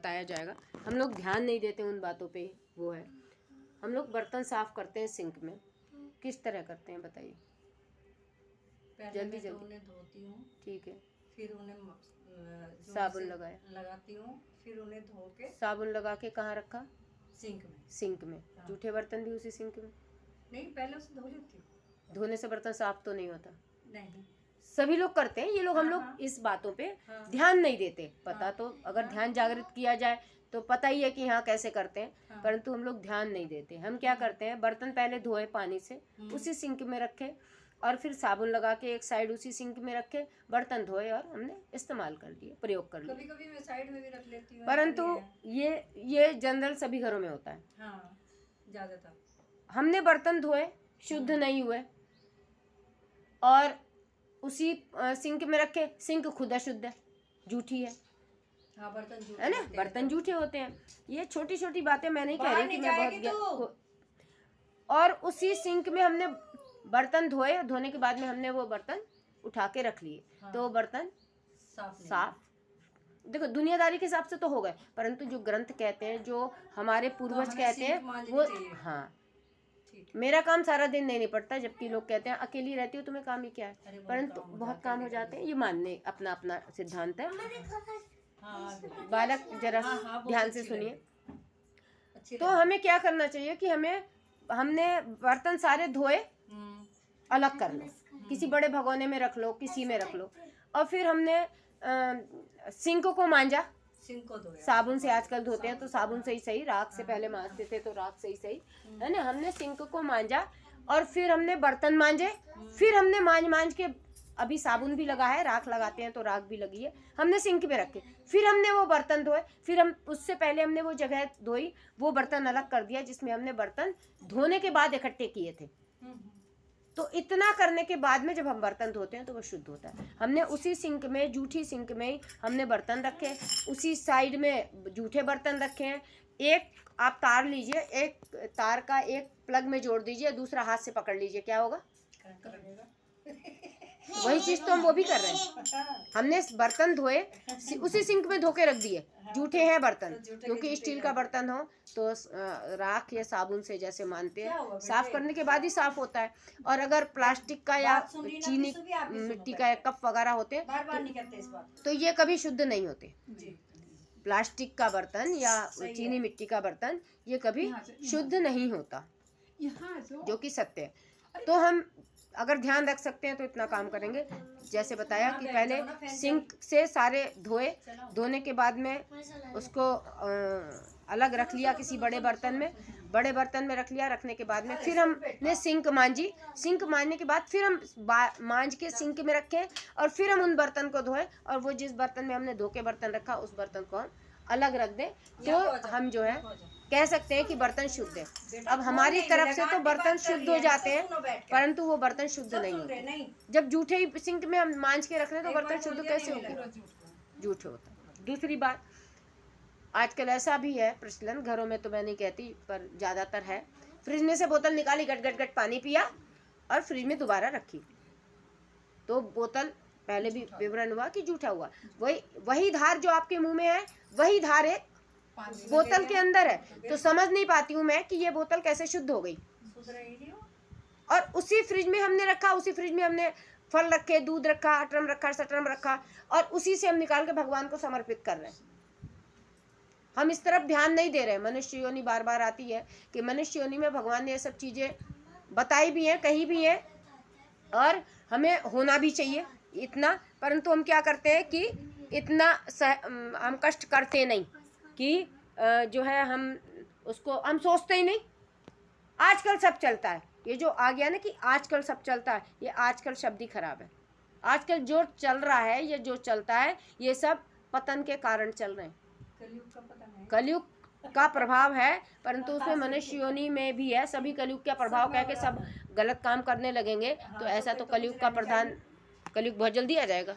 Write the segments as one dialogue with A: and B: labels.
A: बताया जाएगा। हम लोग ध्यान नहीं देते उन बातों पे। वो है, हम लोग बर्तन साफ करते हैं सिंक में, किस तरह करते हैं बताइए? जल्दी जल्दी।
B: उन्हें धोती हूँ,
A: ठीक है,
B: फिर उन्हें
A: साबुन
B: लगाती हूँ, फिर उन्हें धो के
A: साबुन लगा के कहाँ रखा?
B: सिंक में।
A: सिंक में।
B: हाँ।
A: जूठे बर्तन भी उसी सिंक में?
B: नहीं, पहले उसे धो लेती हूँ।
A: धोने से बर्तन साफ तो नहीं होता?
B: नहीं,
A: सभी लोग करते हैं ये लोग। हम लोग
B: हाँ।
A: इस बातों पे
B: हाँ।
A: ध्यान नहीं देते। पता
B: हाँ।
A: तो अगर
B: हाँ।
A: ध्यान जागृत किया जाए तो पता ही है कि हाँ कैसे करते हैं।
B: हाँ।
A: परंतु हम लोग ध्यान नहीं देते। हम क्या करते हैं, बर्तन पहले धोए पानी से, उसी सिंक में रखे, और फिर साबुन लगा के एक साइड उसी सिंक में रखे, बर्तन धोए और हमने इस्तेमाल कर लिए, प्रयोग कर लिया।
B: कभी कभी मैं साइड में भी रख लेती हूँ,
A: परंतु ये जनरल सभी घरों में होता है।
B: हाँ, ज्यादातर।
A: हमने बर्तन धोए, शुद्ध नहीं हुए, और उसी सिंक में रखे, सिंक खुद अशुद्ध है, जूठी है।
B: हाँ, बर्तन जूठे
A: है ना,
B: होते हैं
A: बर्तन
B: तो।
A: जूठे होते हैं। ये छोटी छोटी बातें मैं नहीं कह
B: बाहर
A: रही कि
B: नहीं
A: मैं
B: जाएगी
A: बहुत और उसी सिंक में हमने बर्तन धोए, धोने के बाद में हमने वो बर्तन उठा के रख लिए।
B: हाँ।
A: तो वो बर्तन साफ देखो, दुनियादारी के हिसाब से तो हो गए, परंतु जो ग्रंथ कहते हैं, जो हमारे पूर्वज कहते हैं, वो हाँ, मेरा काम सारा दिन नहीं निपटता, जबकि लोग कहते हैं अकेली रहती हो तुम्हें काम ही क्या है, परंतु बहुत काम हो जाते हैं। ये मानने अपना अपना सिद्धांत है। बालक जरा ध्यान से सुनिए। तो हमें क्या करना चाहिए कि हमने बर्तन सारे धोए, अलग कर लो, किसी बड़े भगोने में रख लो, किसी में रख लो, और फिर हमने सिंक को मांजा, साबुन से आजकल धोते हैं तो साबुन से ही सही, राख से पहले मांजते थे तो राख से ही सही, है ना। हमने सिंक को मांजा और फिर हमने बर्तन मांजे, फिर हमने मांज के, अभी साबुन भी लगा है, राख लगाते हैं तो राख भी लगी है, हमने सिंक में रखे, फिर हमने वो बर्तन धोए, फिर हम उससे पहले हमने वो जगह धोई, वो बर्तन अलग कर दिया जिसमें हमने बर्तन धोने के बाद इकट्ठे किए थे। तो इतना करने के बाद में जब हम बर्तन धोते हैं तो वो शुद्ध होता है। हमने उसी सिंक में, जूठी सिंक में ही हमने बर्तन रखे, उसी साइड में जूठे बर्तन रखे हैं। एक आप तार लीजिए, एक तार का एक प्लग में जोड़ दीजिए, दूसरा हाथ से पकड़ लीजिए, क्या होगा? वही चीज तो हम वो भी कर रहे हैं। हमने बर्तन धोए, उसी सिंक में धो के रख दिए, जूठे हैं बर्तन, क्योंकि स्टील का बर्तन हो तो राख या साबुन से जैसे मानते हैं साफ करने के बाद ही साफ होता है। और अगर प्लास्टिक का या चीनी मिट्टी का कप वगैरह होते तो ये कभी शुद्ध नहीं होते। प्लास्टिक का बर्तन या चीनी मिट्टी का बर्तन ये कभी शुद्ध नहीं होता, जो कि सत्य है। तो हम अगर ध्यान रख सकते हैं तो इतना काम करेंगे। जैसे बताया कि पहले सिंक से सारे धोए, धोने के बाद में उसको अलग रख लिया किसी बड़े बर्तन में, बड़े बर्तन में रख लिया। रखने के बाद में फिर हमने सिंक मांजी, सिंक मांजने के बाद फिर हम मांज के सिंक में रखे, और फिर हम उन बर्तन को धोए, और वो जिस बर्तन में हमने धो के बर्तन रखा उस बर्तन को हम अलग रख दें, तो हम जो है कह सकते हैं कि बर्तन शुद्ध है। अब हमारी तरफ से तो बर्तन शुद्ध हो जाते हैं, परंतु वो बर्तन शुद्ध नहीं होते। जब जूठे ही सिंक में हम मांज के रख रहे हैं तो बर्तन शुद्ध कैसे होंगे? जूठे होता है। दूसरी बात, आजकल ऐसा भी है प्रचलन, घरों में तो मैं नहीं कहती पर ज़्यादातर है, फ्रिज में से बोतल निकाली, गट गट गट पानी पिया और फ्रिज में दोबारा रखी, तो बोतल पहले भी विवरण हुआ कि जूठा हुआ। वही धार जो आपके मुंह में है, वही धार एक बोतल के अंदर है, तो समझ नहीं पाती हूँ मैं कि ये बोतल कैसे शुद्ध हो गई। और उसी फ्रिज में हमने रखा, उसी फ्रिज में हमने फल रखे, दूध रखा, अटरम रखा, सटरम रखा, और उसी से हम निकाल के भगवान को समर्पित कर रहे हैं। हम इस तरफ ध्यान नहीं दे रहे। मनुष्य योनि बार बार आती है कि मनुष्य योनि में भगवान ने ये सब चीज़ें बताई भी हैं, कही भी हैं, और हमें होना भी चाहिए इतना, परंतु हम क्या करते हैं कि इतना हम कष्ट करते नहीं कि जो है हम उसको हम सोचते ही नहीं। आजकल सब चलता है, ये जो आ गया ना कि आजकल सब चलता है, ये आजकल शब्द ही खराब है। आजकल जो चल रहा है, ये जो चलता है, ये सब पतन के कारण चल रहे हैं। कलयुग का प्रभाव है, परंतु उसमें मनुष्य योनि में भी है। सभी कलयुग का प्रभाव कह के सब गलत काम करने लगेंगे तो ऐसा तो कलयुग का प्रधान, कलयुग बहुत जल्दी आ जाएगा।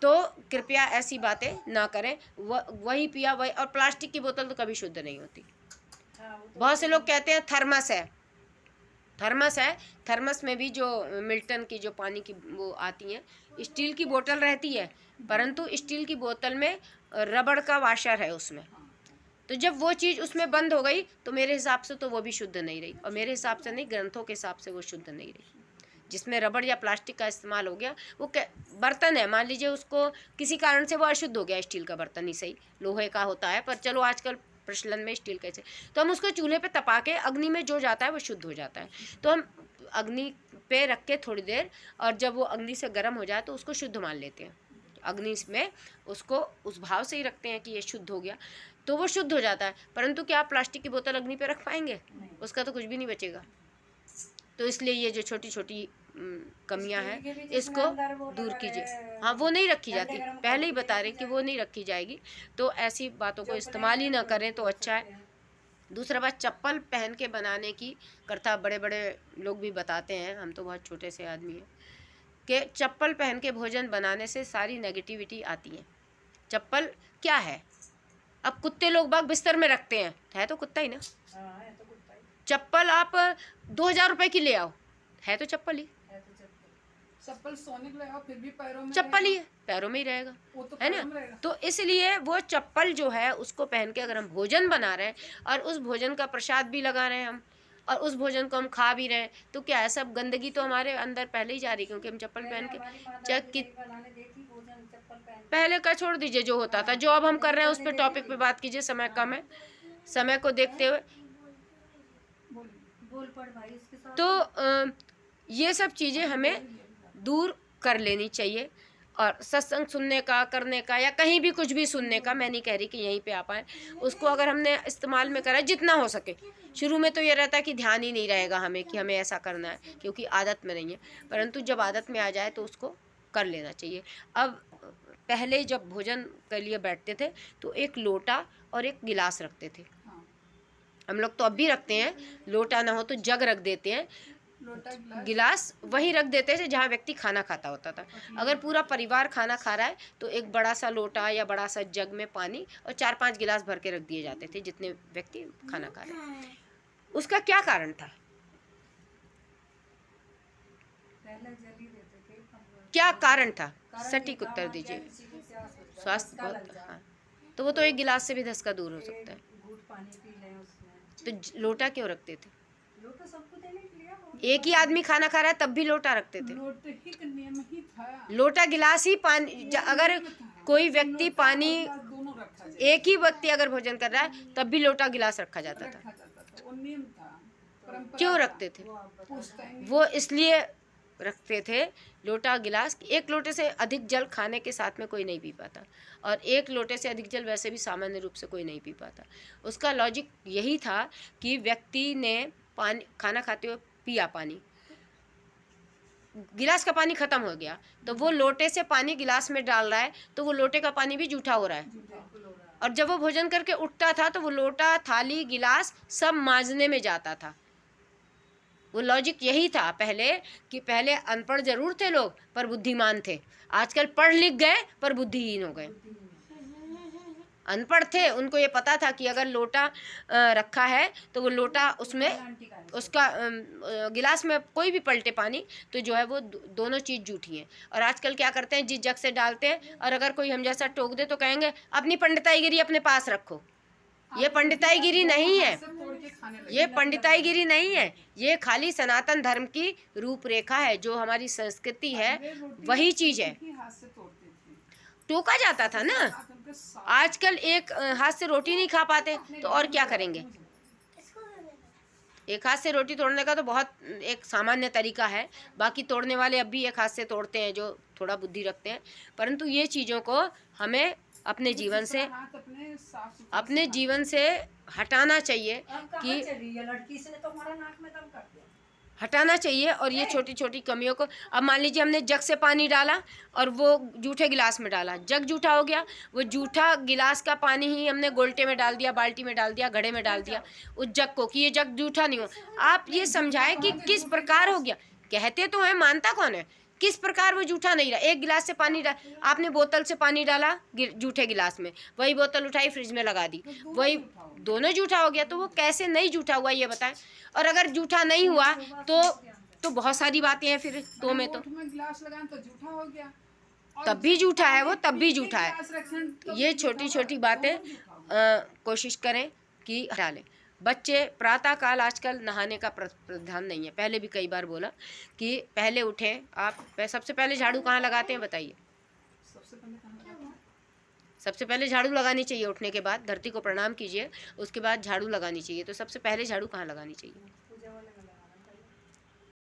A: तो कृपया ऐसी बातें ना करें। वही पिया वही, और प्लास्टिक की बोतल तो कभी शुद्ध नहीं होती। बहुत से लोग कहते हैं थर्मस है, थर्मस है, थर्मस में भी जो मिल्टन की जो पानी की वो आती हैं, स्टील की बोतल रहती है, परंतु स्टील की बोतल में रबड़ का वाशर है उसमें। तो जब वो चीज़ उसमें बंद हो गई तो मेरे हिसाब से तो वो भी शुद्ध नहीं रही, और मेरे हिसाब से नहीं, ग्रंथों के हिसाब से वो शुद्ध नहीं रही। जिसमें रबड़ या प्लास्टिक का इस्तेमाल हो गया, वो बर्तन है, मान लीजिए उसको किसी कारण से वो अशुद्ध हो गया, स्टील का बर्तन ही सही, लोहे का होता है, पर चलो आजकल प्रचलन में स्टील कैसे, तो हम उसको चूल्हे पे तपा के अग्नि में जो जाता है वो शुद्ध हो जाता है। तो हम अग्नि पे रख के थोड़ी देर, और जब वो अग्नि से गर्म हो जाए तो उसको शुद्ध मान लेते हैं, अग्नि में उसको उस भाव से ही रखते हैं कि ये शुद्ध हो गया, तो वो शुद्ध हो जाता है। परंतु क्या आप प्लास्टिक की बोतल अग्नि पे रख पाएंगे? उसका तो कुछ भी नहीं बचेगा। तो इसलिए ये जो छोटी छोटी कमियां हैं इसको दूर कीजिए। हाँ, वो नहीं रखी जाती, पहले ही बता रहे कि वो नहीं रखी जाएगी, तो ऐसी बातों को इस्तेमाल ही ना करें तो अच्छा है। दूसरा बात, चप्पल पहन के बनाने की करता बड़े बड़े लोग भी बताते हैं, हम तो बहुत छोटे से आदमी हैं, कि चप्पल पहन के भोजन बनाने से सारी नेगेटिविटी आती है। चप्पल क्या है? अब कुत्ते लोग बाग बिस्तर में रखते हैं, है तो कुत्ता ही ना। चप्पल आप 2000 रुपए की ले आओ, है तो चप्पल ही,
C: चप्पल सोने के लगाओ फिर भी पैरों में
A: चप्पल ही है, पैरों में ही रहेगा,
C: वो तो
A: है
C: पैरों में
A: ना।
C: रहेगा।
A: तो इसलिए वो चप्पल जो है उसको पहन के अगर हम भोजन बना रहे हैं और उस भोजन का प्रसाद भी लगा रहे हैं हम, और उस भोजन को हम खा भी रहे हैं, तो क्या है, सब गंदगी तो हमारे अंदर पहले ही जा रही, क्योंकि हम चप्पल पहन के चाहे कि पहले का छोड़ दीजिए जो होता था, जो अब हम कर रहे हैं उस पर टॉपिक पे बात कीजिए, समय कम है, समय को देखते हुए। तो ये सब चीज़ें हमें दूर कर लेनी चाहिए, और सत्संग सुनने का, करने का, या कहीं भी कुछ भी सुनने का, मैं नहीं कह रही कि यहीं पे आ पाए, उसको अगर हमने इस्तेमाल में करा जितना हो सके। शुरू में तो ये रहता है कि ध्यान ही नहीं रहेगा हमें कि हमें ऐसा करना है, क्योंकि आदत में नहीं है, परंतु जब आदत में आ जाए तो उसको कर लेना चाहिए। अब पहले जब भोजन के लिए बैठते थे तो एक लोटा और एक गिलास रखते थे, हम लोग तो अब भी रखते हैं, लोटा ना हो तो जग रख देते हैं, गिलास वहीं रख देते थे जहाँ व्यक्ति खाना खाता होता था। अगर पूरा परिवार खाना खा रहा है तो एक बड़ा सा लोटा या बड़ा सा जग में पानी और 4-5 गिलास भर के रख दिए जाते थे जितने व्यक्ति खाना खा रहे हैं। उसका क्या कारण था? क्या कारण था? सटीक उत्तर दीजिए। स्वास्थ्य बहुत, हाँ, तो वो तो एक गिलास से भी धस का दूर हो सकता है। तो लोटा क्यों रखते थे? एक ही आदमी खाना खा रहा है तब भी लोटा रखते थे। लोटा गिलास ही पानी, अगर कोई व्यक्ति पानी, एक ही व्यक्ति अगर भोजन कर रहा है तब भी लोटा गिलास रखा जाता था। क्यों रखते थे? वो इसलिए रखते थे लोटा गिलास, एक लोटे से अधिक जल खाने के साथ में कोई नहीं पी पाता, और एक लोटे से अधिक जल वैसे भी सामान्य रूप से कोई नहीं पी पाता। उसका लॉजिक यही था कि व्यक्ति ने पानी, खाना खाते हुए पिया पानी, गिलास का पानी खत्म हो गया, तो वो लोटे से पानी गिलास में डाल रहा है, तो वो लोटे का पानी भी जूठा हो रहा है, और जब वो भोजन करके उठता था तो वो लोटा, थाली, गिलास सब मांजने में जाता था। वो लॉजिक यही था पहले, कि पहले अनपढ़ जरूर थे लोग पर बुद्धिमान थे, आजकल पढ़ लिख गए पर बुद्धिहीन हो गए। अनपढ़ थे, उनको ये पता था कि अगर लोटा रखा है तो वो लोटा, उसमें उसका गिलास में कोई भी पलटे पानी तो जो है वो दोनों चीज़ जूठी हैं। और आजकल क्या करते हैं, जिस जग से डालते हैं, और अगर कोई हम जैसा टोक दे तो कहेंगे अपनी पंडिताईगिरी अपने पास रखो। ये पंडिताईगिरी नहीं है, ये पंडिताईगिरी नहीं है, ये खाली सनातन धर्म की रूपरेखा है, जो हमारी संस्कृति है वही चीज़ है। टोका जाता था ना, आजकल एक हाथ से रोटी नहीं खा पाते तो और क्या करेंगे। एक हाथ से रोटी तोड़ने का तो बहुत एक सामान्य तरीका है, बाकी तोड़ने वाले अब भी एक हाथ से तोड़ते हैं जो थोड़ा बुद्धि रखते हैं, परंतु ये चीज़ों को हमें अपने जीवन से हटाना चाहिए, कि हटाना चाहिए। और ये छोटी छोटी कमियों को, अब मान लीजिए हमने जग से पानी डाला और वो जूठे गिलास में डाला, जग जूठा हो गया, वो जूठा गिलास का पानी ही हमने गोल्टे में डाल दिया, बाल्टी में डाल दिया, घड़े में डाल दिया उस जग को, कि ये जग जूठा नहीं हो। आप ये समझाएं कि किस प्रकार हो गया। कहते तो हैं, मानता कौन है, किस प्रकार वो जूठा नहीं रहा। एक गिलास से पानी आपने बोतल से पानी डाला जूठे गिलास में, वही बोतल उठाई फ्रिज में लगा दी, वही दोनों जूठा हो गया। तो वो कैसे नहीं जूठा हुआ ये बताएं। और अगर जूठा नहीं हुआ तो बहुत सारी बातें हैं फिर दो में। तो
C: ओठ में गिलास लगाएं तो जूठा हो गया, और
A: तब भी जूठा है वो, तब भी
C: एक
A: जूठा है।
C: गिलास रखें तो
A: ये
C: भी
A: छोटी
C: जूठा
A: छोटी
C: होगा,
A: बातें
C: दोनों जूठा होगा।
A: कोशिश करें कि डालें। बच्चे प्रातः काल आजकल नहाने का प्रधान नहीं है। पहले भी कई बार बोला कि पहले उठें आप, सबसे पहले झाड़ू कहाँ लगाते हैं बताइए।
C: सबसे पहले कहाँ लगाते हैं?
A: सबसे पहले झाड़ू लगानी चाहिए उठने के बाद, धरती को प्रणाम कीजिए, उसके बाद झाड़ू लगानी चाहिए। तो सबसे पहले झाड़ू कहाँ लगानी चाहिए?
B: पूजा वाला